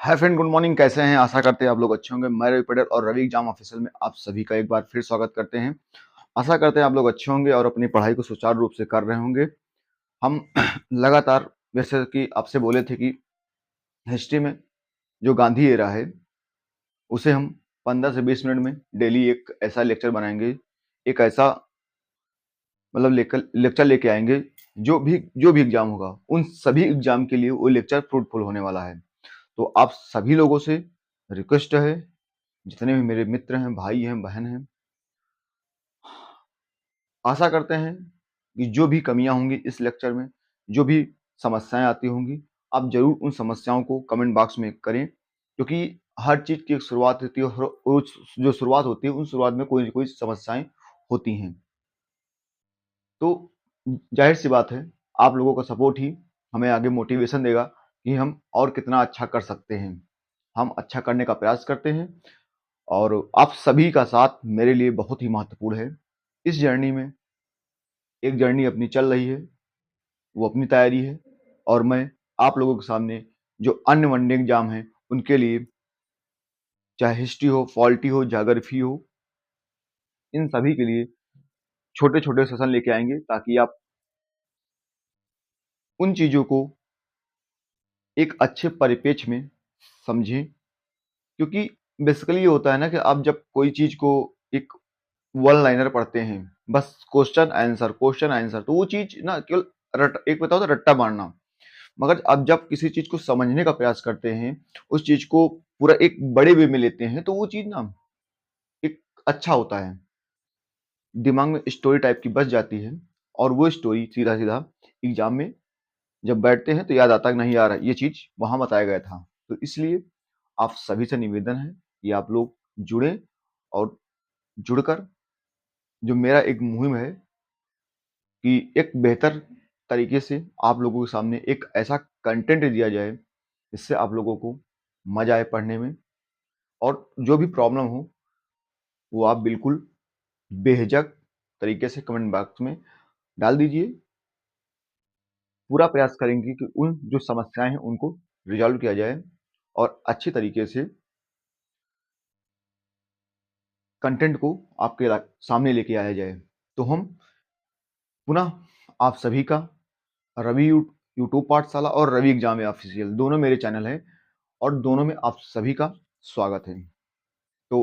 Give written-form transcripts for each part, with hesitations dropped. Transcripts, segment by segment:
Hi friend, good morning. कैसे हैं? आशा करते हैं आप लोग अच्छे होंगे। मैं रवि पटेल और रवि एग्जाम ऑफिशियल में आप सभी का एक बार फिर स्वागत करते हैं। आशा करते हैं आप लोग अच्छे होंगे और अपनी पढ़ाई को सुचारू रूप से कर रहे होंगे। हम लगातार, जैसे कि आपसे बोले थे कि हिस्ट्री में जो गांधी एरा है उसे हम 15 से 20 मिनट में डेली एक ऐसा लेक्चर बनाएंगे, एक ऐसा मतलब लेक्चर लेके आएंगे जो भी एग्जाम होगा उन सभी एग्जाम के लिए वो लेक्चर फ्रूटफुल होने वाला है। तो आप सभी लोगों से रिक्वेस्ट है, जितने भी मेरे मित्र हैं, भाई हैं, बहन हैं, आशा करते हैं कि जो भी कमियां होंगी इस लेक्चर में, जो भी समस्याएं आती होंगी, आप जरूर उन समस्याओं को कमेंट बॉक्स में करें, क्योंकि हर चीज की एक शुरुआत होती है और जो शुरुआत होती है उन शुरुआत में कोई ना कोई समस्याएं होती हैं। तो जाहिर सी बात है, आप लोगों का सपोर्ट ही हमें आगे मोटिवेशन देगा कि हम और कितना अच्छा कर सकते हैं। हम अच्छा करने का प्रयास करते हैं और आप सभी का साथ मेरे लिए बहुत ही महत्वपूर्ण है। इस जर्नी में एक जर्नी अपनी चल रही है, वो अपनी तैयारी है, और मैं आप लोगों के सामने जो अन्य वनडे एग्जाम हैं उनके लिए, चाहे हिस्ट्री हो, पॉलिटी हो, ज्योग्राफी हो, इन सभी के लिए छोटे छोटे सेशन लेके आएंगे ताकि आप उन चीज़ों को एक अच्छे परिप्रेक्ष्य में समझें। क्योंकि बेसिकली ये होता है ना कि आप जब कोई चीज़ को एक वन लाइनर पढ़ते हैं, बस क्वेश्चन आंसर, तो वो चीज़ ना केवल एक होता है रट्टा मारना। मगर आप जब किसी चीज़ को समझने का प्रयास करते हैं, उस चीज़ को पूरा एक बड़े वे में लेते हैं, तो वो चीज़ ना एक अच्छा होता है। दिमाग में स्टोरी टाइप की बस जाती है और वो स्टोरी सीधा-सीधा एग्ज़ाम में जब बैठते हैं तो याद आता है कि नहीं यार, ये चीज़ वहाँ बताया गया था। तो इसलिए आप सभी से निवेदन है कि आप लोग जुड़ें, और जुड़कर जो मेरा एक मुहिम है कि एक बेहतर तरीके से आप लोगों के सामने एक ऐसा कंटेंट दिया जाए, जिससे आप लोगों को मज़ा आए पढ़ने में, और जो भी प्रॉब्लम हो वो आप बिल्कुल बेझिझक तरीके से कमेंट बॉक्स में डाल दीजिए। पूरा प्रयास करेंगे कि उन जो समस्याएँ हैं उनको रिज़ॉल्व किया जाए और अच्छे तरीके से कंटेंट को आपके सामने लेके आया जाए। तो हम पुनः आप सभी का रवि यूट्यूब पाठशाला और रवि एग्जाम ऑफिशियल दोनों मेरे चैनल हैं, और दोनों में आप सभी का स्वागत है। तो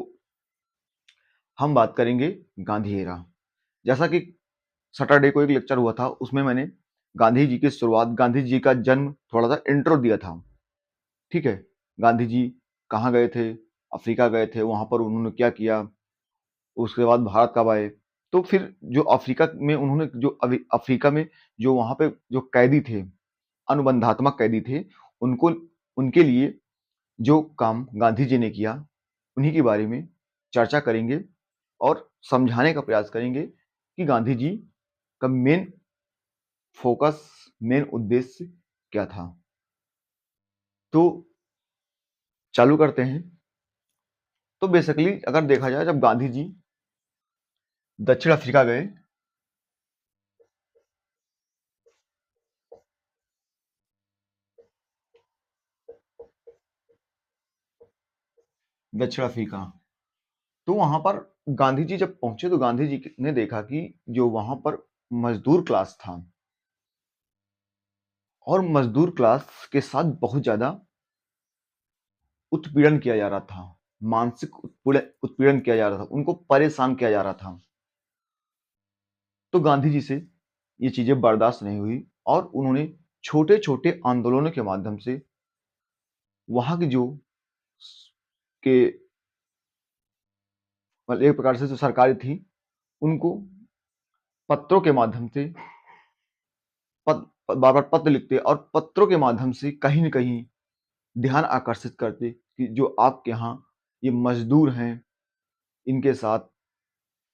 हम बात करेंगे गांधी एरा। जैसा कि सैटरडे को एक लेक्चर हुआ था, उसमें मैंने गांधी जी की शुरुआत, गांधी जी का जन्म, थोड़ा सा इंट्रो दिया था। ठीक है, गांधी जी कहाँ गए थे? अफ्रीका गए थे, वहां पर उन्होंने क्या किया, उसके बाद भारत कब आए। तो फिर जो अफ्रीका में उन्होंने जो अफ्रीका में जो वहां पे जो कैदी थे, अनुबंधात्मक कैदी थे, उनको, उनके लिए जो काम गांधी जी ने किया, उन्हीं के बारे में चर्चा करेंगे और समझाने का प्रयास करेंगे कि गांधी जी का मेन फोकस, मेन उद्देश्य क्या था। तो चालू करते हैं। तो बेसिकली अगर देखा जाए, जब गांधी जी दक्षिण अफ्रीका गए, दक्षिण अफ्रीका, तो वहां पर गांधी जी जब पहुंचे तो गांधी जी ने देखा कि जो वहां पर मजदूर क्लास था, और मजदूर क्लास के साथ बहुत ज्यादा उत्पीड़न किया जा रहा था, मानसिक उत्पीड़न किया जा रहा था, उनको परेशान किया जा रहा था। तो गांधी जी से ये चीजें बर्दाश्त नहीं हुई, और उन्होंने छोटे छोटे आंदोलनों के माध्यम से वहां की जो के मतलब एक प्रकार से जो सरकारें थी, उनको पत्रों के माध्यम से बार बार पत्र लिखते और पत्रों के माध्यम से कहीं न कहीं ध्यान आकर्षित करते कि जो आपके यहाँ ये मजदूर हैं, इनके साथ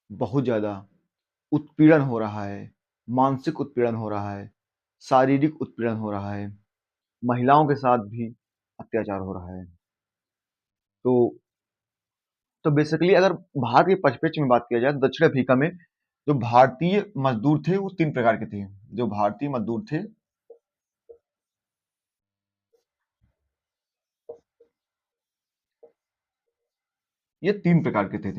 बहुत ज़्यादा उत्पीड़न हो रहा है, मानसिक उत्पीड़न हो रहा है, शारीरिक उत्पीड़न हो रहा है, महिलाओं के साथ भी अत्याचार हो रहा है। तो बेसिकली अगर भारत के परिप्रेक्ष्य में बात किया जाए, तो दक्षिण अफ्रीका में जो भारतीय मजदूर थे वो 3 प्रकार के थे। जो भारतीय मजदूर थे ये 3 प्रकार के थे।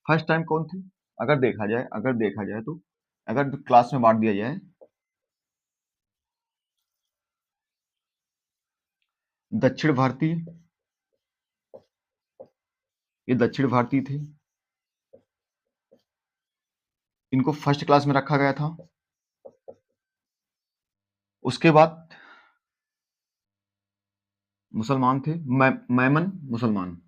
फर्स्ट टाइम कौन थे? अगर देखा जाए तो अगर क्लास में बाँट दिया जाए, दक्षिण भारतीय, ये दक्षिण भारतीय थे, इनको फर्स्ट क्लास में रखा गया था। उसके बाद मुसलमान थे, मैमन मुसलमान।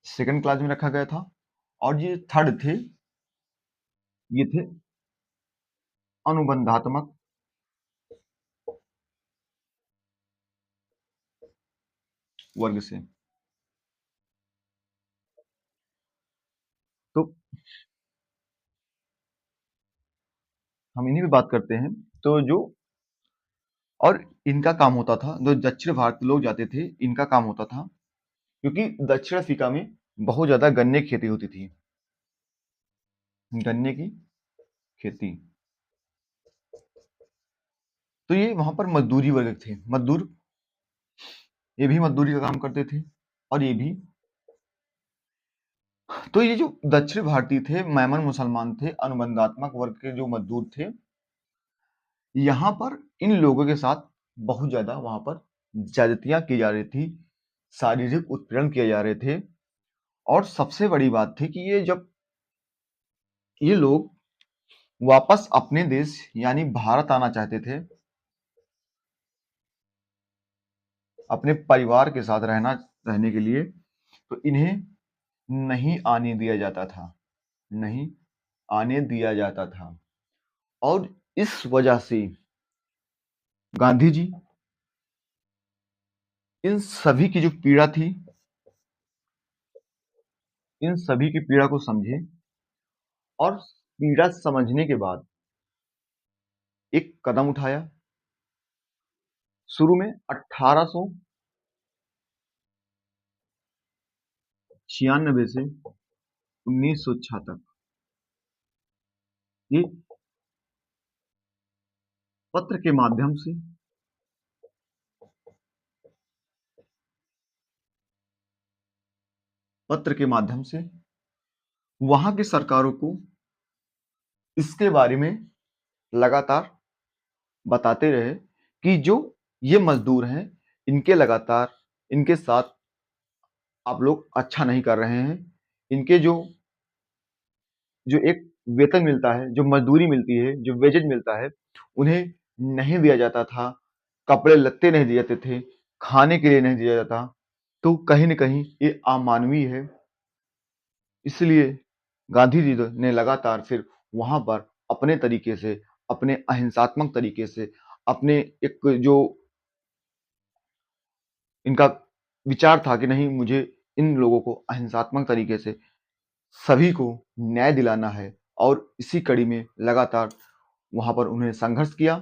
सेकंड क्लास में रखा गया था। और ये थर्ड थे, ये थे अनुबंधात्मक वर्ग से। तो हम इन्हीं पे बात करते हैं। तो जो और इनका काम होता था, जो दक्षिण भारत के लोग जाते थे, इनका काम होता था, क्योंकि दक्षिण अफ्रीका में बहुत ज्यादा गन्ने की खेती होती थी, गन्ने की खेती। तो ये वहां पर मजदूरी वर्ग थे, मजदूर, ये भी मजदूरी का काम करते थे, और ये भी। तो ये जो दक्षिण भारतीय थे, मैमन मुसलमान थे, अनुबंधात्मक वर्ग के जो मजदूर थे, यहाँ पर इन लोगों के साथ बहुत ज्यादा वहां पर ज्यादतियां की जा रही थी, शारीरिक उत्पीड़न किए जा रहे थे। और सबसे बड़ी बात थी कि ये जब ये लोग वापस अपने देश यानी भारत आना चाहते थे, अपने परिवार के साथ रहने के लिए, तो इन्हें नहीं आने दिया जाता था, नहीं आने दिया जाता था। और इस वजह से गांधी जी इन सभी की जो पीड़ा थी, इन सभी की पीड़ा को समझे, और पीड़ा समझने के बाद एक कदम उठाया। शुरू में 1896 से 1906 तक ये पत्र के माध्यम से, पत्र के माध्यम से वहां की सरकारों को इसके बारे में लगातार बताते रहे कि जो ये मजदूर हैं, इनके साथ आप लोग अच्छा नहीं कर रहे हैं। इनके जो जो एक वेतन मिलता है, जो मजदूरी मिलती है, जो वेजेज मिलता है, उन्हें नहीं दिया जाता था, कपड़े लत्ते नहीं दिए जाते थे, खाने के लिए नहीं दिया जाता। तो कहीं न कहीं ये अमानवीय है। इसलिए गांधी जी ने लगातार फिर वहां पर अपने तरीके से, अपने अहिंसात्मक तरीके से, अपने एक जो इनका विचार था कि नहीं, मुझे इन लोगों को अहिंसात्मक तरीके से सभी को न्याय दिलाना है, और इसी कड़ी में लगातार वहां पर उन्हें संघर्ष किया।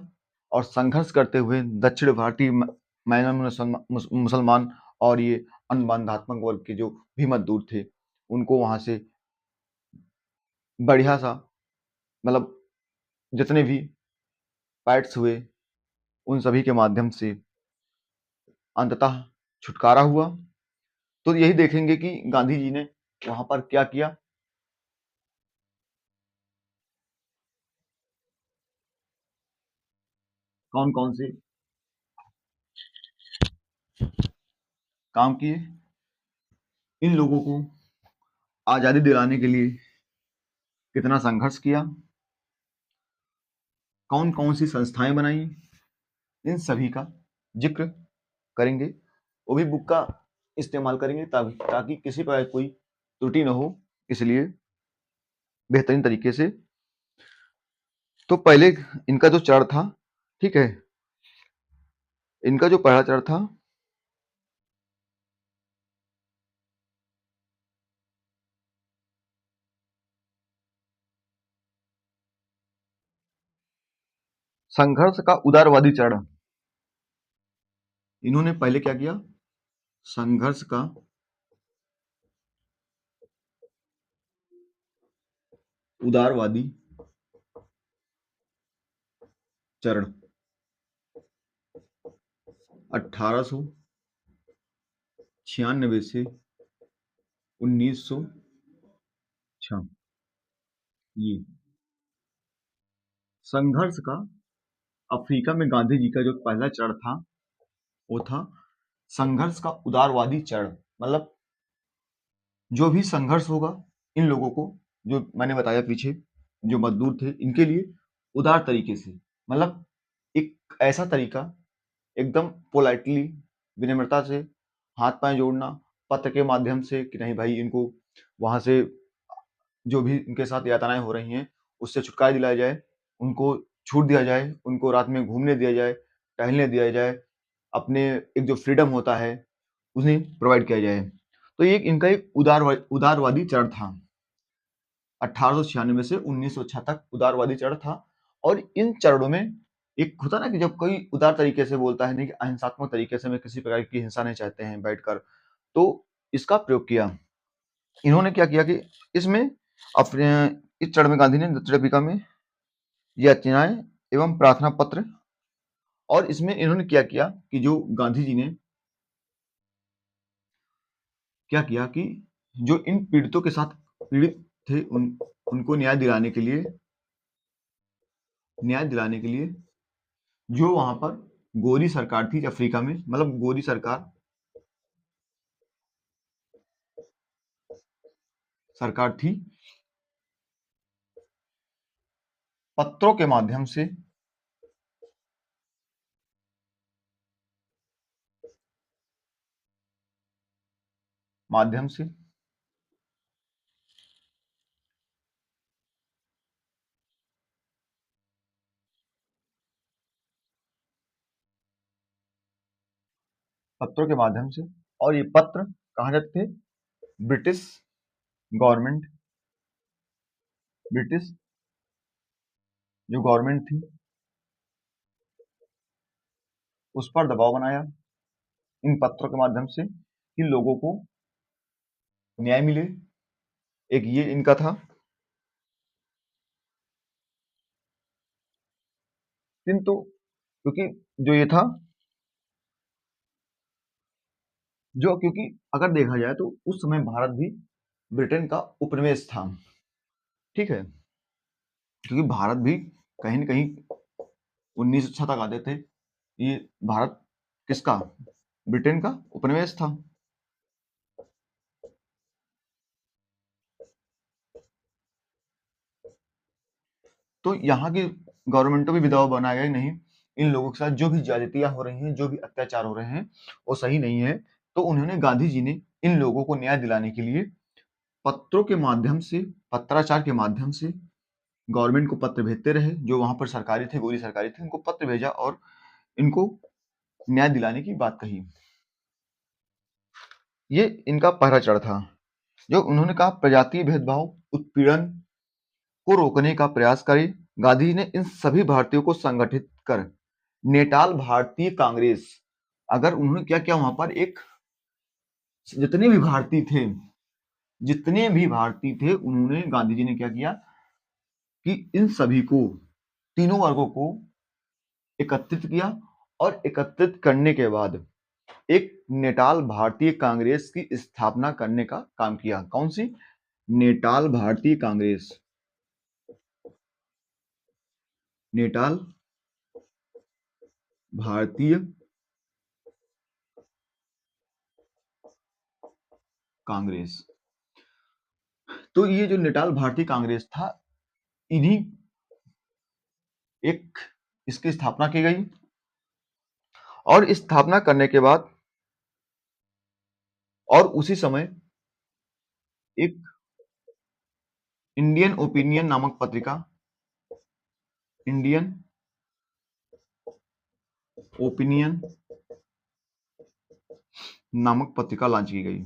और संघर्ष करते हुए दक्षिण भारतीय मैनन मुसलमान और ये अनुबंधात्मक वर्ग के जो भी मजदूर थे, उनको वहां से बढ़िया सा, मतलब जितने भी फाइट्स हुए, उन सभी के माध्यम से अंततः छुटकारा हुआ। तो यही देखेंगे कि गांधी जी ने वहां पर क्या किया, कौन कौन से काम किए, इन लोगों को आजादी दिलाने के लिए कितना संघर्ष किया, कौन कौन सी संस्थाएं बनाई, इन सभी का जिक्र करेंगे। वो भी बुक का इस्तेमाल करेंगे ताकि किसी पर कोई त्रुटि न हो, इसलिए बेहतरीन तरीके से। तो पहले इनका जो चरण था, ठीक है, इनका जो पहला चरण था, संघर्ष का उदारवादी चरण। इन्होंने पहले क्या किया, संघर्ष का उदारवादी चरण 1896 से 1906। ये संघर्ष का अफ्रीका में गांधी जी का जो पहला चरण था वो था संघर्ष का उदारवादी चरण। मतलब जो भी संघर्ष होगा इन लोगों को, जो मैंने बताया पीछे, जो मजदूर थे इनके लिए उदार तरीके से, मतलब एक ऐसा तरीका एकदम पोलाइटली, विनम्रता से हाथ पांव जोड़ना, पत्र के माध्यम से कि नहीं भाई इनको वहां से जो भी इनके साथ यातनाएं हो रही हैं उससे छुटकारा दिलाया जाए, उनको छूट दिया जाए, उनको रात में घूमने दिया जाए, टहलने दिया जाए, अपने एक जो फ्रीडम होता है उन्हें प्रोवाइड किया जाए। तो ये इनका एक उदारवादी चरण था। 1896 से 1906 तक उदारवादी चरण था। और इन चरणों में एक होता ना कि जब कोई उदार तरीके से बोलता है, नहीं कि अहिंसात्मक तरीके से, मैं किसी प्रकार की हिंसा नहीं चाहते हैं बैठकर, तो इसका प्रयोग किया। इन्होंने क्या किया कि इसमें अपने इस चरण में गांधी ने दक्षिण अफ्रीका में यातनाएं एवं प्रार्थना पत्र, और इसमें इन्होंने क्या किया कि जो गांधी जी ने क्या किया कि जो इन पीड़ितों के साथ पीड़ित थे उनको न्याय दिलाने के लिए जो वहां पर गोरी सरकार थी अफ्रीका में, मतलब गोरी सरकार थी, पत्रों के माध्यम से पत्रों के माध्यम से, और ये पत्र कहाँ जाते थे? ब्रिटिश गवर्नमेंट, ब्रिटिश जो गवर्नमेंट थी उस पर दबाव बनाया इन पत्रों के माध्यम से कि लोगों को न्याय मिले। एक ये इनका था। किंतु क्योंकि जो ये था, जो क्योंकि अगर देखा जाए तो उस समय भारत भी ब्रिटेन का उपनिवेश था, ठीक है, क्योंकि भारत भी कहीं न कहीं 1906 तक आते थे, ये भारत किसका? ब्रिटेन का उपनिवेश था। तो यहाँ की गवर्नमेंटों भी दबाव बनाया गया, नहीं इन लोगों के साथ जो भी ज्यादतियां हो रही हैं, जो भी अत्याचार हो रहे हैं वो सही नहीं है। तो उन्होंने, गांधी जी ने इन लोगों को न्याय दिलाने के लिए पत्रों के माध्यम से, पत्राचार के माध्यम से गवर्नमेंट को पत्र भेजते रहे, जो वहां पर सरकारी थे, गोरी सरकारी थे, उनको पत्र भेजा और इनको न्याय दिलाने की बात कही। ये इनका पहला चरण था। जो उन्होंने कहा प्रजातीय भेदभाव उत्पीड़न को रोकने का प्रयास करें। गांधी जी ने इन सभी भारतीयों को संगठित कर नेटाल भारतीय कांग्रेस, अगर उन्होंने क्या किया वहां पर, एक जितने भी भारतीय थे, उन्होंने, गांधी जी ने क्या किया कि इन सभी को, तीनों वर्गों को एकत्रित किया, और एकत्रित करने के बाद एक नेटाल भारतीय कांग्रेस की स्थापना करने का काम किया। कौन सी? नेटाल भारतीय कांग्रेस। नेटाल भारतीय कांग्रेस। तो ये जो नेटाल भारतीय कांग्रेस था, इन्हीं एक इसकी स्थापना की गई, और स्थापना करने के बाद और उसी समय एक इंडियन ओपिनियन नामक पत्रिका, इंडियन ओपिनियन नामक पत्रिका लॉन्च की गई।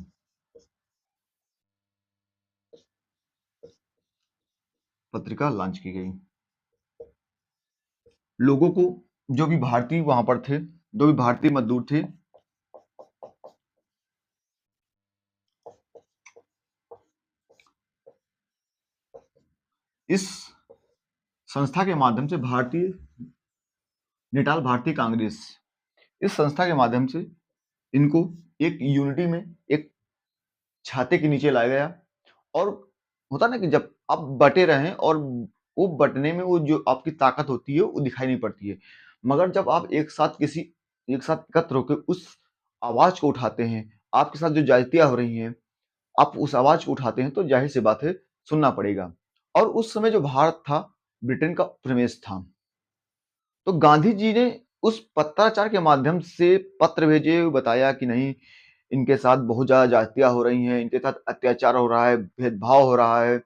पत्रिका लॉन्च की गई। लोगों को, जो भी भारतीय वहां पर थे, जो भी भारतीय मजदूर थे, इस संस्था के माध्यम से नेटाल भारतीय कांग्रेस, इस संस्था के माध्यम से इनको एक यूनिटी में, एक छाते के नीचे लाया गया। और होता ना कि जब आप बटे रहें और वो बटने में वो जो आपकी ताकत होती है वो दिखाई नहीं पड़ती है, मगर जब आप एक साथ एकत्र होकर उस आवाज को उठाते हैं, आपके साथ जो ज्यादतियां हो रही हैं, आप उस आवाज को उठाते हैं, तो जाहिर सी बात है सुनना पड़ेगा। और उस समय जो भारत था, ब्रिटेन का उपनिवेश था। तो गांधी जी ने उस पत्राचार के माध्यम से पत्र भेजे, बताया कि नहीं, इनके साथ बहुत ज़्यादा जातियाँ हो रही हैं, इनके साथ अत्याचार हो रहा है, भेदभाव हो रहा है,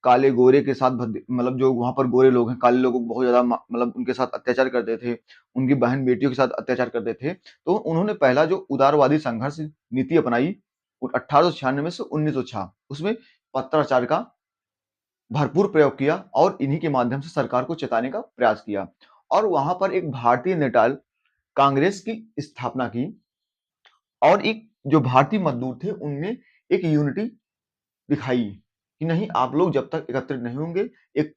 काले गोरे के साथ मतलब जो वहाँ पर गोरे लोग हैं, काले लोगों को बहुत ज़्यादा मतलब उनके साथ अत्याचार करते थे, उनकी बहन बेटियों के साथ अत्याचार करते थे। तो उन्होंने पहला जो उदारवादी संघर्ष नीति अपनाई, 1896 से 1906, उसमें पत्राचार का भरपूर प्रयोग किया और इन्हीं के माध्यम से सरकार को चेताने का प्रयास किया। और वहां पर एक भारतीय नेटाल कांग्रेस की स्थापना की, और एक जो भारतीय मजदूर थे उनमें एक यूनिटी दिखाई कि नहीं, आप लोग जब तक एकत्रित नहीं होंगे, एक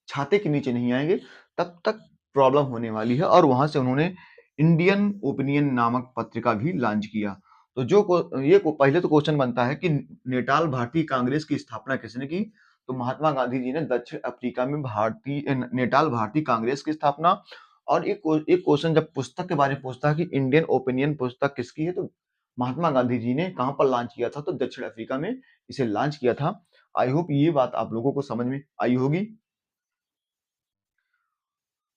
छाते के नीचे नहीं आएंगे, तब तक प्रॉब्लम होने वाली है। और वहां से उन्होंने इंडियन ओपिनियन नामक पत्रिका भी लॉन्च किया। तो पहले तो क्वेश्चन बनता है कि नेटाल भारतीय कांग्रेस की स्थापना किसने की? तो महात्मा गांधी जी ने दक्षिण अफ्रीका में नेटाल भारतीय कांग्रेस की स्थापना। और एक क्वेश्चन जब पुस्तक के बारे में पूछता है कि इंडियन ओपिनियन पुस्तक किसकी है, तो महात्मा गांधी जी ने कहां पर लॉन्च किया था? तो दक्षिण अफ्रीका में इसे लॉन्च किया था। आई होप ये बात आप लोगों को समझ में आई होगी।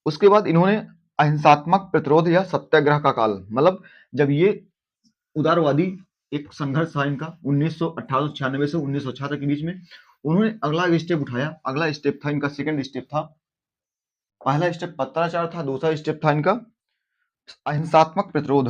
उसके बाद इन्होंने अहिंसात्मक प्रतिरोध या सत्याग्रह का काल, मतलब जब ये उदारवादी एक संघर्ष था इनका 1896 से 1906 तक के बीच में, उन्होंने अगला स्टेप उठाया। अगला स्टेप था इनका, सेकंड स्टेप था, पहला स्टेप पत्राचार था, दूसरा स्टेप था इनका अहिंसात्मक प्रतिरोध।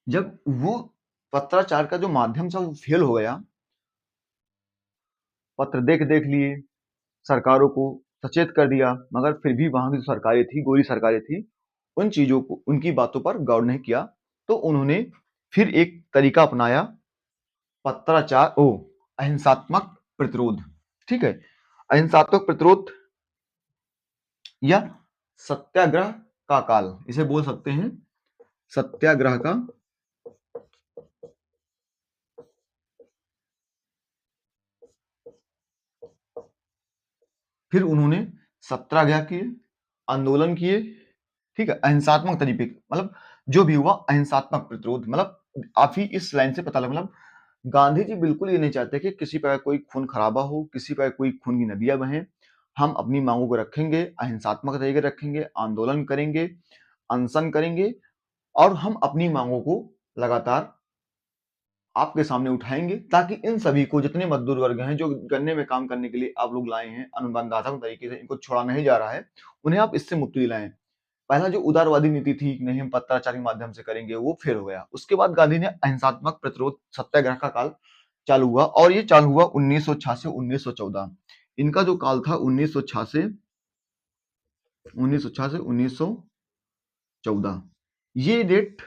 जब वो पत्राचार का जो माध्यम था वो फेल हो गया, पत्र देख देख लिए, सरकारों को सचेत कर दिया, मगर फिर भी वहां की जो सरकारें थी, गोरी सरकारें थी, उन चीजों को, उनकी बातों पर गौर नहीं किया। तो उन्होंने फिर एक तरीका अपनाया, पत्राचार ओ अहिंसात्मक प्रतिरोध। ठीक है, अहिंसात्मक प्रतिरोध या सत्याग्रह का काल, इसे बोल सकते हैं सत्याग्रह का। फिर उन्होंने सत्याग्रह किए, आंदोलन किए। ठीक है, अहिंसात्मक तरीके, मतलब जो भी हुआ अहिंसात्मक प्रतिरोध, मतलब आप ही इस लाइन से पता लगा, मतलब गांधी जी बिल्कुल ये नहीं चाहते कि किसी पर कोई खून खराबा हो, किसी पर कोई खून की नदियां बहें। हम अपनी मांगों को रखेंगे, अहिंसात्मक तरीके रखेंगे, आंदोलन करेंगे, अनशन करेंगे, और हम अपनी मांगों को लगातार आपके सामने उठाएंगे, ताकि इन सभी को, जितने मजदूर वर्ग हैं जो गन्ने में काम करने के लिए आप लोग लाए हैं अनुबंधात्मक तरीके से, इनको छोड़ा नहीं जा रहा है, उन्हें आप इससे मुक्ति दिलाएं। पहला जो उदारवादी नीति थी कि नहीं हम पत्राचार के माध्यम से करेंगे, वो फेल हो गया। उसके बाद गांधी ने अहिंसात्मक प्रतिरोध सत्याग्रह का काल चालू हुआ, और ये चालू हुआ 1906 से 1914। इनका जो काल था 1906 से 1914, ये डेट,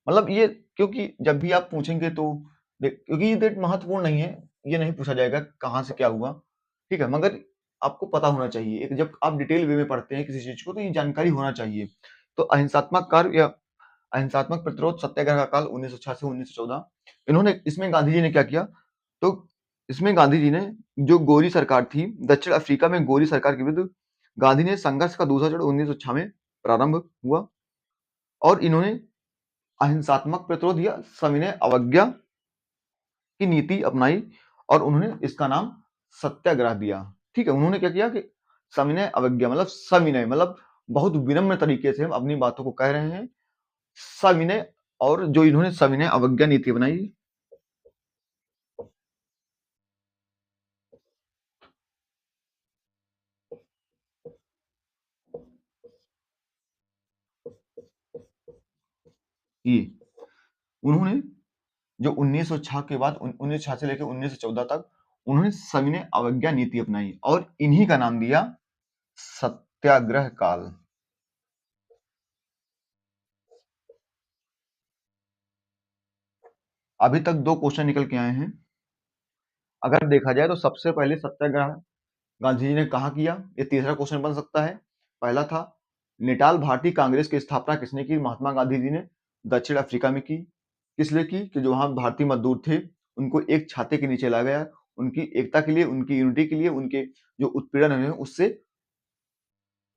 मतलब ये, क्योंकि जब भी आप पूछेंगे तो क्योंकि ये डेट महत्वपूर्ण नहीं है, ये नहीं पूछा जाएगा कहाँ से क्या हुआ, ठीक है, मगर आपको पता होना चाहिए। एक जब आप डिटेल वे में पढ़ते हैं किसी चीज को, तो ये जानकारी होना चाहिए। तो अहिंसात्मक कार्य या अहिंसात्मक प्रतिरोध सत्याग्रह का काल 1906 से 1914, इन्होंने, इसमें गांधी जी ने क्या किया? तो इसमें गांधी जी ने, जो गोरी सरकार थी दक्षिण अफ्रीका में, गोरी सरकार के विरुद्ध गांधी ने संघर्ष का दूसरा चरण 1906 में प्रारंभ हुआ, और इन्होंने अहिंसात्मक प्रतिरोध या सविनय अवज्ञा की नीति अपनाई, और उन्होंने इसका नाम सत्याग्रह दिया। ठीक है, उन्होंने क्या किया कि सविनय अवज्ञा, मतलब सविनय, मतलब बहुत विनम्र तरीके से हम अपनी बातों को कह रहे हैं, सविनय। और जो इन्होंने सविनय अवज्ञा नीति बनाई, ये उन्होंने जो 1906 के बाद 1906 से लेकर 1914 तक उन्होंने सविनय अवज्ञा नीति अपनाई और इन्हीं का नाम दिया सत्याग्रह काल। अभी तक 2 क्वेश्चन निकल के आए हैं। अगर देखा जाए तो सबसे पहले सत्याग्रह गांधी जी ने कहाँ किया? ये तीसरा क्वेश्चन बन सकता है। पहला था नेटाल भारतीय कांग्रेस की स्थापना किसने की? महात्मा गांधी जी ने। दक्षिण अफ्रीका में की। किस लिए की? कि जो वहां भारतीय मजदूर थे उनको एक छाते के नीचे लाया गया, उनकी एकता के लिए, उनकी यूनिटी के लिए, उनके जो उत्पीड़न है उससे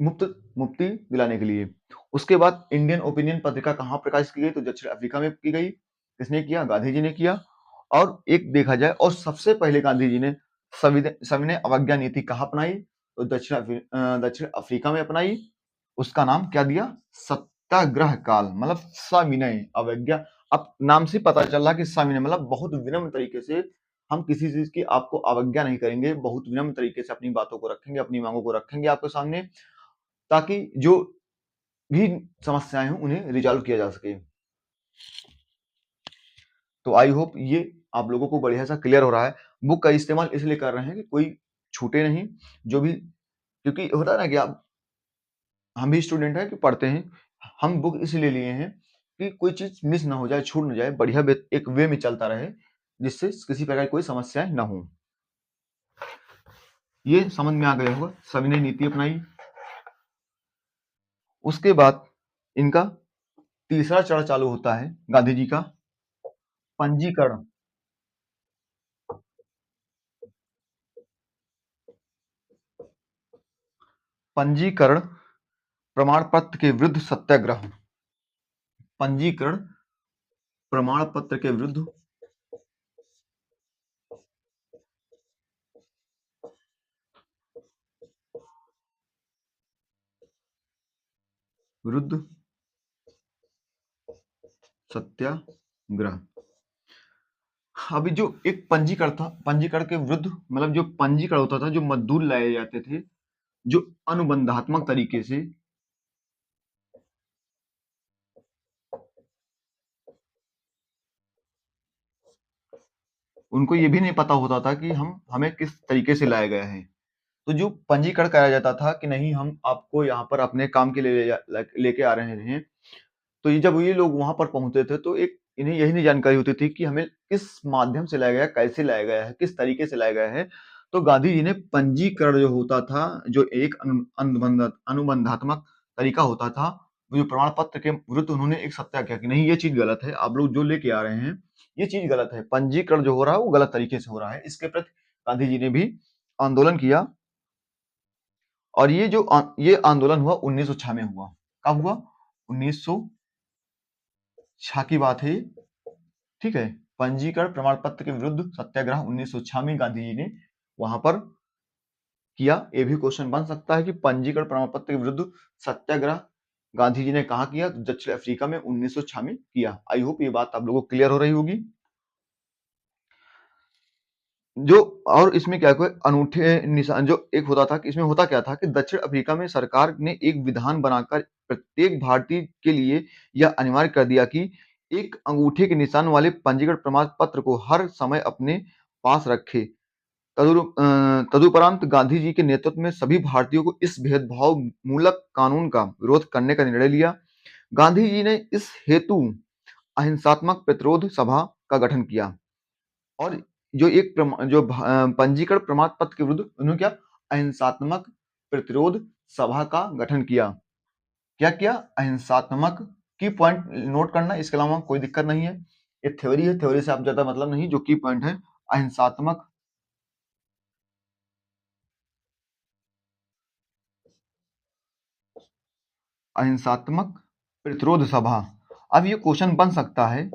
मुक्ति दिलाने के लिए। उसके बाद इंडियन ओपिनियन पत्रिका कहाँ प्रकाशित की गई? तो दक्षिण अफ्रीका में की गई। किसने किया? गांधी जी ने किया। और एक देखा जाए और सबसे पहले गांधी जी ने सविनय अवज्ञा नीति कहाँ अपनाई? तो दक्षिण अफ्रीका में अपनाई। उसका नाम क्या दिया? सत्याग्रह काल, मतलब सविनय अवज्ञा। अब नाम से पता चल रहा कि सविनय मतलब बहुत विनम्र तरीके से हम किसी चीज की आपको अवज्ञा नहीं करेंगे, बहुत विनम्र तरीके से अपनी बातों को रखेंगे, अपनी मांगों को रखेंगे आपके सामने, ताकि जो भी समस्याएं हों उन्हें रिजॉल्व किया जा सके। तो आई होप ये आप लोगों को बढ़िया सा क्लियर हो रहा है। बुक का इस्तेमाल इसलिए कर रहे हैं कि कोई छूटे नहीं, जो भी, क्योंकि होता है ना कि आप, हम भी स्टूडेंट हैं कि पढ़ते हैं, हम बुक इसलिए लिए हैं कि कोई चीज मिस ना हो जाए, छूट ना जाए, बढ़िया एक वे में चलता रहे, जिससे किसी प्रकार की कोई समस्याएं ना हो। ये समझ में आ गया होगा, सभी ने नीति अपनाई। उसके बाद इनका तीसरा चरण चालू होता है गांधी जी का, पंजीकरण। पंजीकरण प्रमाण पत्र के विरुद्ध सत्याग्रह। पंजीकरण प्रमाण पत्र के विरुद्ध विरुद्ध सत्याग्रह। अभी जो एक पंजीकरण था, पंजीकरण के विरुद्ध मतलब जो पंजीकरण होता था, जो मजदूर लाए जाते थे, जो अनुबंधात्मक तरीके से, उनको ये भी नहीं पता होता था कि हमें किस तरीके से लाया गया है। तो जो पंजीकरण कराया जाता था कि नहीं, हम आपको यहाँ पर अपने काम के लिए लेके आ रहे हैं, तो ये जब ये लोग वहां पर पहुंचते थे तो एक इन्हें यही नहीं जानकारी होती थी कि हमें किस माध्यम से लाया गया है, कैसे लाया गया है, किस तरीके से लाया गया है। तो गांधी जी ने पंजीकरण जो होता था, जो एक अनुबंधात्मक तरीका होता था, वो जो प्रमाण पत्र के विरुद्ध उन्होंने एक सत्याग्रह कि नहीं, ये चीज गलत है, आप लोग जो लेके आ रहे हैं ये चीज गलत है, पंजीकरण जो हो रहा है वो गलत तरीके से हो रहा है। इसके प्रति गांधी जी ने भी आंदोलन किया। और ये आंदोलन हुआ 1906 में हुआ। कब हुआ? 1906 की बात है। ठीक है, पंजीकरण प्रमाण पत्र के विरुद्ध सत्याग्रह 1906 में गांधी जी ने वहां पर किया। ये भी क्वेश्चन बन सकता है कि पंजीकरण प्रमाण पत्र के विरुद्ध सत्याग्रह गांधी जी ने कहा किया? तो दक्षिण अफ्रीका में 1906 में किया। आई होप ये बात आप लोगों को क्लियर हो रही होगी। जो और इसमें क्या कोई अनूठे निशान जो एक होता था कि इसमें होता क्या था कि दक्षिण अफ्रीका में सरकार ने एक विधान बनाकर प्रत्येक भारतीय के लिए यह अनिवार्य कर दिया कि एक अंगूठे के निशान वाले पंजीकरण प्रमाण पत्र को हर समय अपने पास रखे। तदुपरांत गांधी जी के नेतृत्व में सभी भारतीयों को इस भेदभाव मूलक कानून का विरोध करने का निर्णय लिया। गांधी जी ने इस हेतु अहिंसात्मक प्रतिरोध सभा का गठन किया। और जो पंजीकरण प्रमाण पत्र के विरुद्ध उन्होंने क्या? अहिंसात्मक प्रतिरोध सभा का गठन किया। क्या किया? अहिंसात्मक। की पॉइंट नोट करना, इसके अलावा कोई दिक्कत नहीं है। ये थ्योरी है, थ्योरी से आप ज्यादा मतलब नहीं, जो की पॉइंट है अहिंसात्मक अहिंसात्मक प्रतिरोध सभा। अब ये क्वेश्चन बन सकता है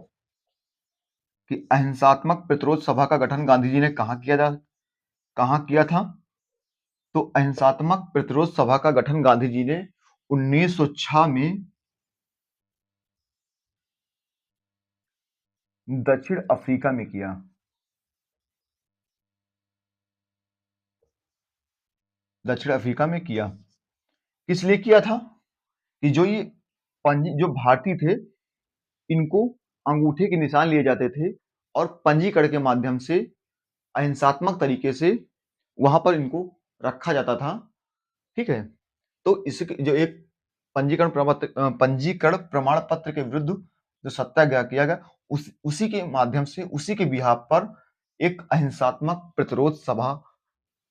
कि अहिंसात्मक प्रतिरोध सभा का गठन गांधी जी ने कहाँ किया था? तो अहिंसात्मक प्रतिरोध सभा का गठन गांधी जी ने 1906 में दक्षिण अफ्रीका में किया। दक्षिण अफ्रीका में किया। किस लिए किया था? कि जो भारतीय थे, इनको अंगूठे के निशान लिए जाते थे और पंजीकरण के माध्यम से अहिंसात्मक तरीके से वहाँ पर इनको रखा जाता था, ठीक है? तो इसके जो एक पंजीकरण प्रमाण पत्र के विरुद्ध जो सत्याग्रह किया गया, उसी के माध्यम से, उसी के बिहाफ पर एक अहिंसात्मक प्रतिरोध सभा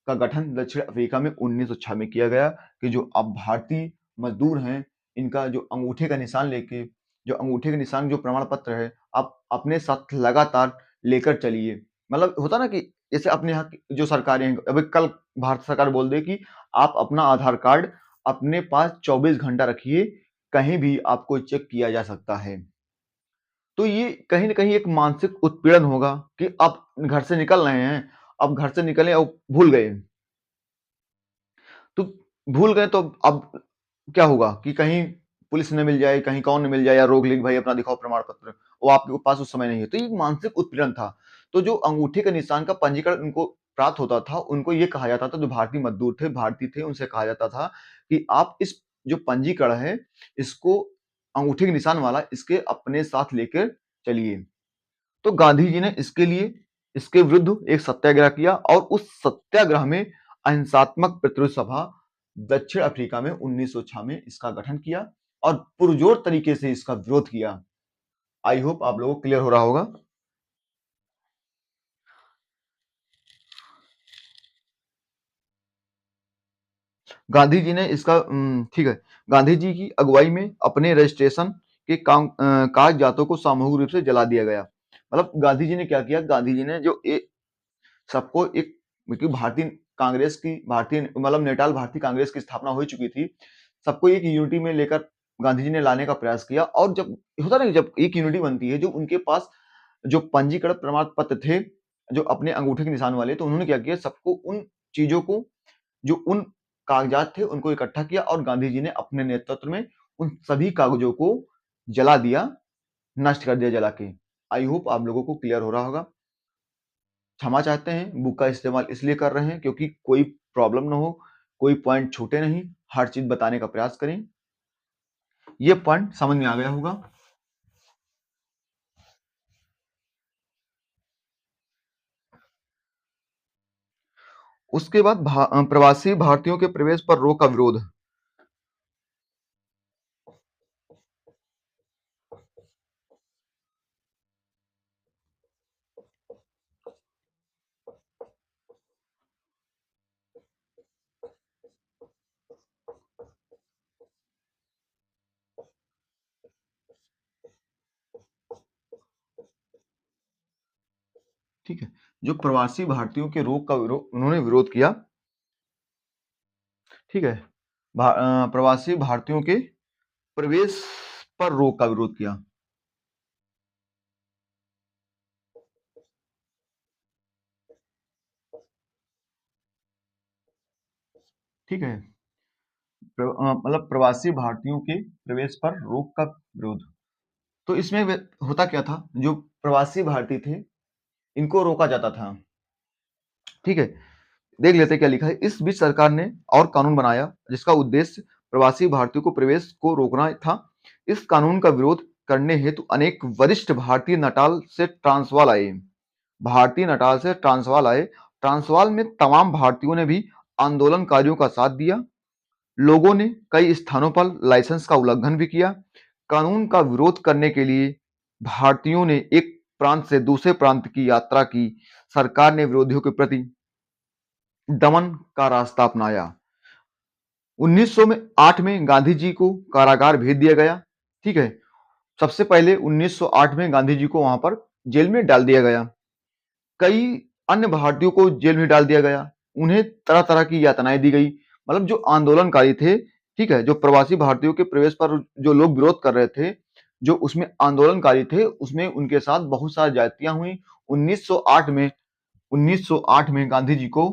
का गठन दक्षिण अफ्रीका में 1906 में किया गया कि जो अब भारतीय मजदूर हैं, इनका जो अंगूठे का निशान लेके, जो अंगूठे का निशान जो प्रमाण पत्र है, आप अपने साथ लगातार लेकर चलिए। मतलब होता ना कि जैसे अपने यहाँ की जो सरकारें हैं, अभी कल भारत सरकार बोल दे कि आप अपना आधार कार्ड अपने पास 24 घंटा रखिए, कहीं भी आपको चेक किया जा सकता है। तो ये कहीं न कहीं एक मानसिक उत्पीड़न होगा कि आप घर से निकल रहे हैं, अब घर से निकले और भूल गए। तो भूल गए तो अब क्या होगा कि कहीं पुलिस न मिल जाए, कहीं कौन न मिल जाए या रोक ले कि भाई अपना दिखाओ प्रमाण पत्र, वो आपके पास उस समय नहीं है। तो ये मानसिक उत्पीड़न था। तो जो अंगूठे के निशान का पंजीकरण उनको प्राप्त होता था, उनको ये कहा जाता था, जो भारतीय मज़दूर थे, भारतीय थे, उनसे कहा जाता था कि आप इस जो पंजीकरण है, इसको अंगूठे के निशान वाला इसके अपने साथ लेकर चलिए। तो गांधी जी ने इसके लिए इसके विरुद्ध एक सत्याग्रह किया और उस सत्याग्रह में अहिंसात्मक प्रतिरोध सभा दक्षिण अफ्रीका में 1906 में इसका गठन किया और पुरजोर तरीके से इसका विरोध किया। आई होप आप लोगों को क्लियर हो रहा होगा। गांधी जी ने इसका ठीक है, गांधी जी की अगुवाई में अपने रजिस्ट्रेशन के कागजातों को सामूहिक रूप से जला दिया गया। मतलब गांधी जी ने क्या किया, गांधी जी ने जो सबको एक, क्योंकि भारतीय कांग्रेस की, भारतीय मतलब नेटाल भारतीय कांग्रेस की स्थापना हो चुकी थी, सबको एक यूनिटी में लेकर गांधी जी ने लाने का प्रयास किया। और जब होता ना, जब एक यूनिटी बनती है, जो उनके पास जो पंजीकरण प्रमाण पत्र थे, जो अपने अंगूठे के निशान वाले, तो उन्होंने क्या किया, सबको उन चीजों को, जो उन कागजात थे, उनको इकट्ठा किया और गांधी जी ने अपने नेतृत्व में उन सभी कागजों को जला दिया, नष्ट कर दिया जला के। आई होप आप लोगों को क्लियर हो रहा होगा। क्षमा चाहते हैं, बुक का इस्तेमाल इसलिए कर रहे हैं क्योंकि कोई प्रॉब्लम ना हो, कोई पॉइंट छूटे नहीं, हर चीज बताने का प्रयास करें। ये पॉइंट समझ में आ गया होगा। उसके बाद प्रवासी भारतीयों के प्रवेश पर रोक का विरोध। ठीक है, जो प्रवासी भारतीयों के रोक का विरोध उन्होंने विरोध किया, ठीक है, प्रवासी भारतीयों के प्रवेश पर रोक का विरोध किया। ठीक है, मतलब प्रवासी भारतीयों के प्रवेश पर रोक का विरोध। तो इसमें होता क्या था, जो प्रवासी भारतीय थे, इनको रोका जाता था। ठीक है, देख लेते हैं क्या लिखा है। इस बीच सरकार ने और कानून बनाया जिसका उद्देश्य प्रवासी भारतीयों को प्रवेश को रोकना था। इस कानून का विरोध करने हेतु अनेक वरिष्ठ भारतीय नटाल से ट्रांसवाल आए। भारतीय नटाल से ट्रांसवाल आए। ट्रांसवाल में तमाम भारतीयों ने भी आंदोलनकारियों का साथ दिया। लोगों ने कई स्थानों पर लाइसेंस का उल्लंघन भी किया। कानून का विरोध करने के लिए भारतीयों ने एक प्रांत से दूसरे प्रांत की यात्रा की। सरकार ने विरोधियों के प्रति दमन का रास्ता अपनाया। 1908 में गांधी जी को कारागार भेज दिया गया। ठीक है, सबसे पहले 1908 में गांधी जी को वहां पर जेल में डाल दिया गया। कई अन्य भारतीयों को जेल में डाल दिया गया। उन्हें तरह तरह की यातनाएं दी गई। मतलब जो आंदोलनकारी थे, ठीक है, जो प्रवासी भारतीयों के प्रवेश पर जो लोग विरोध कर रहे थे, जो उसमें आंदोलनकारी थे, उसमें उनके साथ बहुत सारी ज्यादतियां हुई। 1908 में गांधी जी को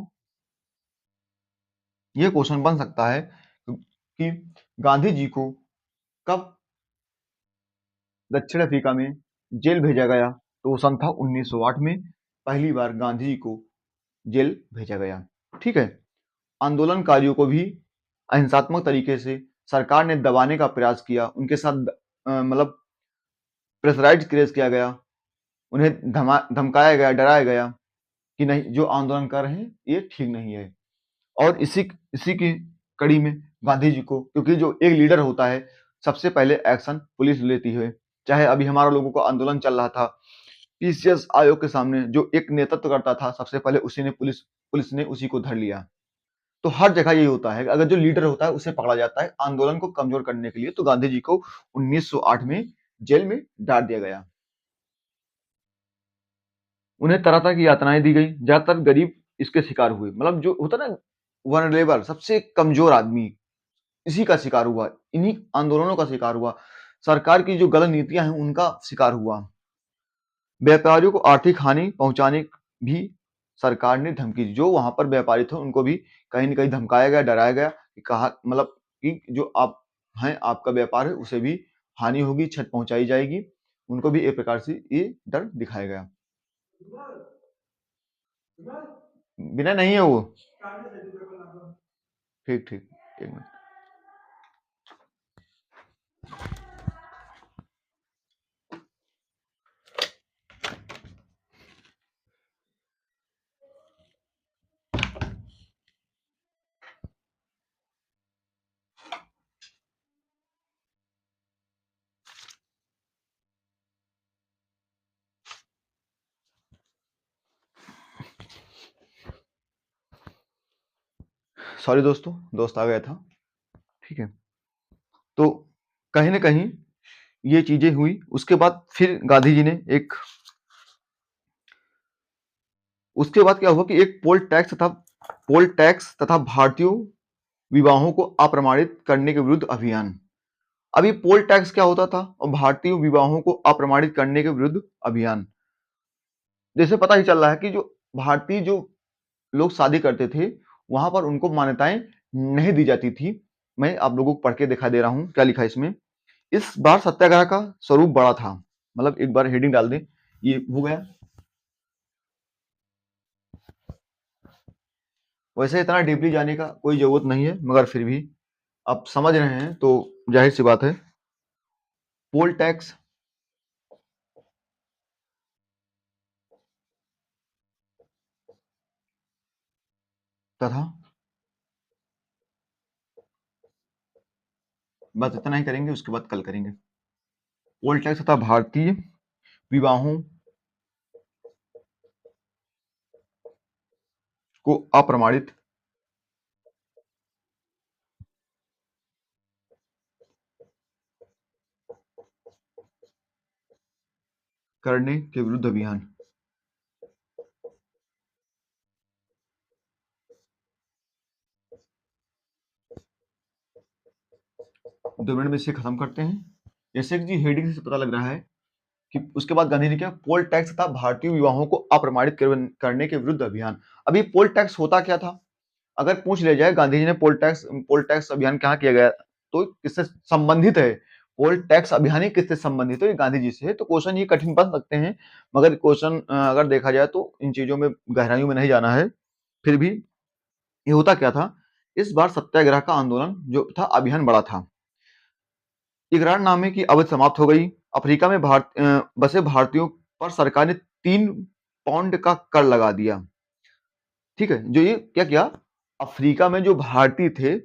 ये क्वेश्चन बन सकता है कि गांधी जी को कब दक्षिण अफ्रीका में जेल भेजा गया। तो वो सन था 1908 में पहली बार गांधी जी को जेल भेजा गया। ठीक है, आंदोलनकारियों को भी अहिंसात्मक तरीके से सरकार ने दबाने का प्रयास किया। उनके साथ मतलब प्रेशराइज क्रिएट किया गया, उन्हें धमकाया गया, डराया गया कि नहीं, जो आंदोलन कर रहे हैं ये ठीक नहीं है। और इसी इसी की कड़ी में गांधी जी को, क्योंकि जो एक लीडर होता है सबसे पहले एक्शन पुलिस लेती है। चाहे अभी हमारा लोगों का आंदोलन चल रहा था, पीसीएस आयोग के सामने जो एक नेतृत्व करता था, सबसे पहले उसी ने पुलिस ने उसी को धर लिया। तो हर जगह यही होता है, अगर जो लीडर होता है उसे पकड़ा जाता है आंदोलन को कमजोर करने के लिए। तो गांधी जी को 1908 में जेल में डाल दिया गया। उन्हें तरह तरह की यातनाएं दी गई, ज्यादातर गरीब इसके शिकार हुए। मतलब जो होता ना वनरेबल, सबसे कमजोर आदमी, इसी का शिकार हुआ, इन्हीं आंदोलनों का शिकार हुआ, सरकार की जो गलत नीतियां हैं उनका शिकार हुआ। व्यापारियों को आर्थिक हानि पहुंचाने भी सरकार ने धमकी दी। जो वहां पर व्यापारी थे उनको भी कहीं न कहीं धमकाया गया, डराया गया कि कहा, मतलब कि जो आप हैं, आपका व्यापार है, उसे भी हानि होगी, क्षति पहुंचाई जाएगी। उनको भी एक प्रकार से ये डर दिखाया गया। बिना नहीं है वो। ठीक ठीक, एक मिनट। सॉरी दोस्तों, दोस्त आ गया था। ठीक है, तो कहीं न कहीं ये चीजें हुई। उसके बाद फिर गांधी जी ने एक, उसके बाद क्या हुआ कि एक पोल टैक्स तथा भारतीयों विवाहों को अप्रमाणित करने के विरुद्ध अभियान। अभी पोल टैक्स क्या होता था और भारतीय विवाहों को अप्रमाणित करने के विरुद्ध अभियान। जैसे पता ही चल रहा है कि जो भारतीय जो लोग शादी करते थे वहां पर उनको मान्यताएं नहीं दी जाती थी। मैं आप लोगों को पढ़ के दिखा दे रहा हूं क्या लिखा है इसमें। इस बार सत्याग्रह का स्वरूप बड़ा था। मतलब एक बार हेडिंग डाल दें, ये हो गया। वैसे इतना डीपली जाने का कोई जरूरत नहीं है, मगर फिर भी आप समझ रहे हैं तो जाहिर सी बात है। पोल टैक्स तथा, बस इतना ही करेंगे, उसके बाद कल करेंगे। पोल टैक्स तथा भारतीय विवाहों को अप्रमाणित करने के विरुद्ध अभियान। 2 मिनट में इसे खत्म करते हैं। जैसे कि जी हेडिंग से पता लग रहा है कि उसके बाद गांधी ने क्या, पोल टैक्स तथा भारतीय विवाहों को अप्रमाणित करने के विरुद्ध अभियान। अभी पोल टैक्स होता क्या था, अगर पूछ लिया जाए गांधी जी ने पोल टैक्स अभियान कहाँ किया गया, तो किससे संबंधित है, पोल टैक्स अभियान ही किससे संबंधित है, ये गांधी जी से है। तो क्वेश्चन ये कठिन बन सकते हैं, मगर क्वेश्चन अगर देखा जाए तो इन चीजों में गहराइयों में नहीं जाना है। फिर भी ये होता क्या था, इस बार सत्याग्रह का आंदोलन जो था, अभियान बड़ा था। इकरारनामे की अवधि समाप्त हो गई। अफ्रीका में बसे भारतीयों पर सरकार ने 3 पाउंड का कर लगा दिया। ठीक है, जो ये क्या किया, अफ्रीका में जो भारतीय थे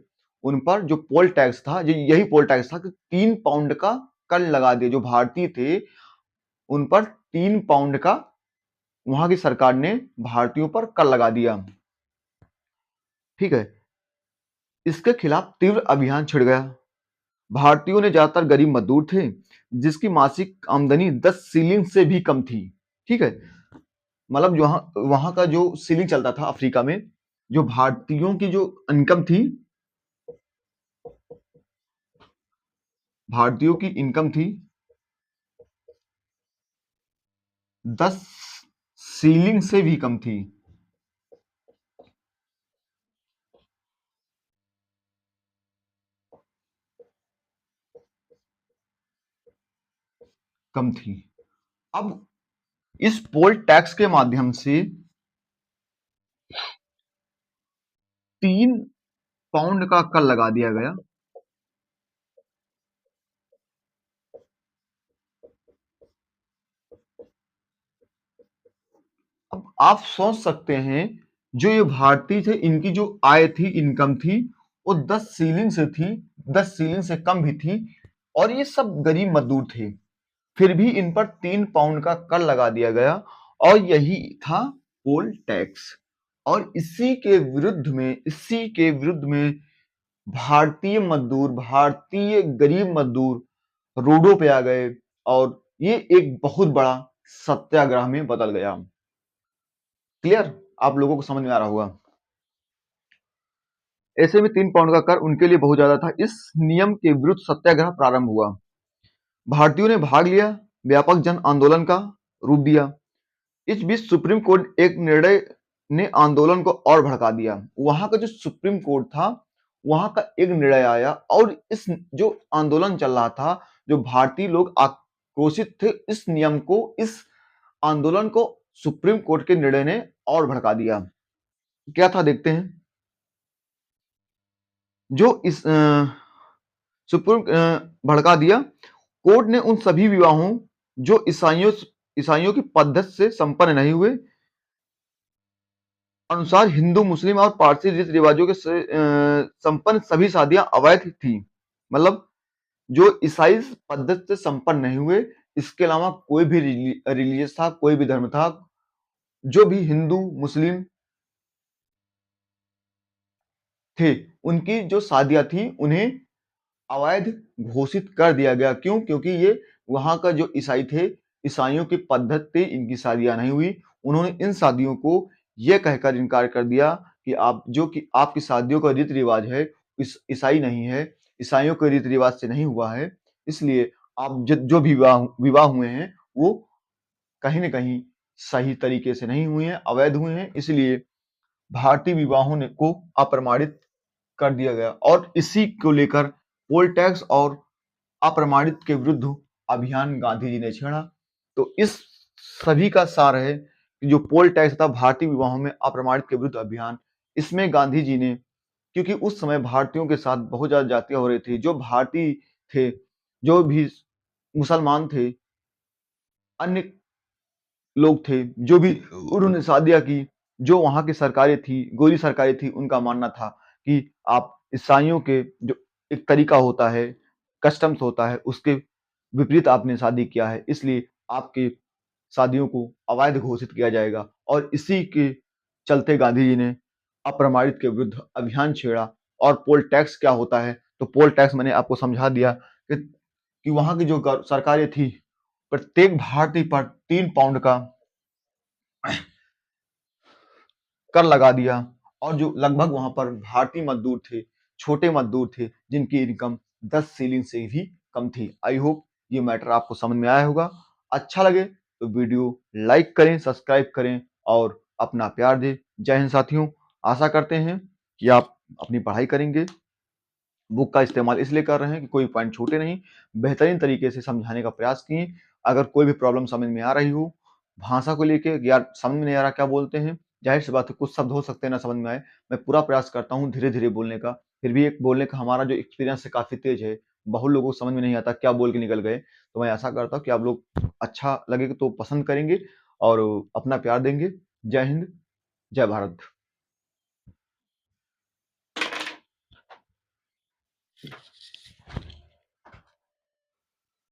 उन पर जो पोल टैक्स था, यही पोल टैक्स था कि 3 पाउंड का कर लगा दिया। जो भारतीय थे उन पर 3 पाउंड का वहां की सरकार ने भारतीयों पर कर लगा दिया। ठीक है, इसके खिलाफ तीव्र अभियान छिड़ गया। भारतीयों ने ज्यादातर गरीब मजदूर थे जिसकी मासिक आमदनी 10 शिलिंग से भी कम थी। ठीक है, मतलब जो वहां का जो सीलिंग चलता था अफ्रीका में, जो भारतीयों की जो इनकम थी, भारतीयों की इनकम थी 10 शिलिंग से भी कम थी। कम थी। अब इस पोल टैक्स के माध्यम से 3 पाउंड का कर लगा दिया गया। अब आप सोच सकते हैं जो ये भारतीय थे इनकी जो आय थी, इनकम थी, वो 10 सीलिंग से थी, 10 सीलिंग से कम भी थी और ये सब गरीब मजदूर थे। फिर भी इन पर 3 पाउंड का कर लगा दिया गया और यही था पोल टैक्स। और इसी के विरुद्ध में भारतीय गरीब मजदूर रोडों पे आ गए और ये एक बहुत बड़ा सत्याग्रह में बदल गया। क्लियर? आप लोगों को समझ में आ रहा होगा। ऐसे में 3 पाउंड का कर उनके लिए बहुत ज्यादा था। इस नियम के विरुद्ध सत्याग्रह प्रारंभ हुआ। भारतीयों ने भाग लिया, व्यापक जन आंदोलन का रूप दिया। इस बीच सुप्रीम कोर्ट एक निर्णय ने आंदोलन को और भड़का दिया। वहां का जो सुप्रीम कोर्ट था, वहां का एक निर्णय आया और इस जो आंदोलन चल रहा था, जो भारतीय लोग आक्रोशित थे, इस आंदोलन को सुप्रीम कोर्ट के निर्णय ने और भड़का दिया। क्या था देखते हैं। जो इस सुप्रीम भड़का दिया। कोर्ट ने उन सभी विवाहों जो ईसाइयों की पद्धति से संपन्न नहीं हुए अनुसार हिंदू, मुस्लिम और पारसी रीति रिवाजों के संपन्न सभी शादियां अवैध थी। मतलब जो ईसाई पद्धति से संपन्न नहीं हुए, इसके अलावा कोई भी रिलीजियस था, कोई भी धर्म था, जो भी हिंदू, मुस्लिम थे, उनकी जो शादियां थी उन्हें अवैध घोषित कर दिया गया। क्यों? क्योंकि ये वहां का जो ईसाई थे, ईसाइयों की पद्धति से इनकी शादियां नहीं हुई। उन्होंने इन शादियों को यह कहकर इनकार कर दिया कि आपकी शादियों का रीति रिवाज है, इस ईसाई नहीं है, ईसाइयों के रीति रिवाज से नहीं हुआ है, इसलिए आप जो भी विवाह हुए हैं वो कहीं ना कहीं सही तरीके से नहीं हुए हैं, अवैध हुए हैं, इसलिए भारतीय विवाहों को अप्रमाणित कर दिया गया। और इसी को लेकर पोल टैक्स और अप्रमाणित के विरुद्ध अभियान गांधी जी ने छेड़ा। तो इस सभी का सार है कि जो पोल टैक्स था, भारतीय विवाहों में अप्रमाणित के विरुद्ध अभियान, इसमें गांधी जी ने, क्योंकि उस समय भारतीयों के साथ बहुत ज्यादा जातियां हो रही थी, जो भारतीय थे, जो भी मुसलमान थे, अन्य लोग थे, जो भी उन्होंने शादियां की, जो वहां की सरकारें थी, गोरी सरकारें थी, उनका मानना था कि आप ईसाइयों के जो एक तरीका होता है, कस्टम्स होता है, उसके विपरीत आपने शादी किया है, इसलिए आपकी शादियों को अवैध घोषित किया जाएगा। और इसी के चलते गांधी जी ने अप्रमाणित के विरुद्ध अभियान छेड़ा। और पोल टैक्स क्या होता है? तो पोल टैक्स मैंने आपको समझा दिया कि वहां की जो सरकारें थी, प्रत्येक भारतीय पर 3 पाउंड का कर लगा दिया। और जो लगभग वहां पर भारतीय मजदूर थे, छोटे मजदूर थे, जिनकी इनकम 10 सीलिंग से भी कम थी। आई होप ये मैटर आपको समझ में आया होगा। अच्छा लगे तो वीडियो लाइक करें, सब्सक्राइब करें और अपना प्यार दें। जय हिंद साथियों। आशा करते हैं कि आप अपनी पढ़ाई करेंगे। बुक का इस्तेमाल इसलिए कर रहे हैं कि कोई पॉइंट छूटे नहीं, बेहतरीन तरीके से समझाने का प्रयास किए। अगर कोई भी प्रॉब्लम समझ में आ रही हो, भाषा को लेके यार समझ में नहीं आ रहा क्या बोलते हैं, जाहिर सी बात है कुछ शब्द हो सकते हैं ना समझ में आए, मैं पूरा प्रयास करता हूँ धीरे धीरे बोलने का। फिर भी एक बोलने का हमारा जो एक्सपीरियंस है काफी तेज है, बहुत लोगों को समझ में नहीं आता क्या बोल के निकल गए। तो मैं आशा करता हूँ कि आप लोग अच्छा लगे तो पसंद करेंगे और अपना प्यार देंगे। जय हिंद, जय भारत।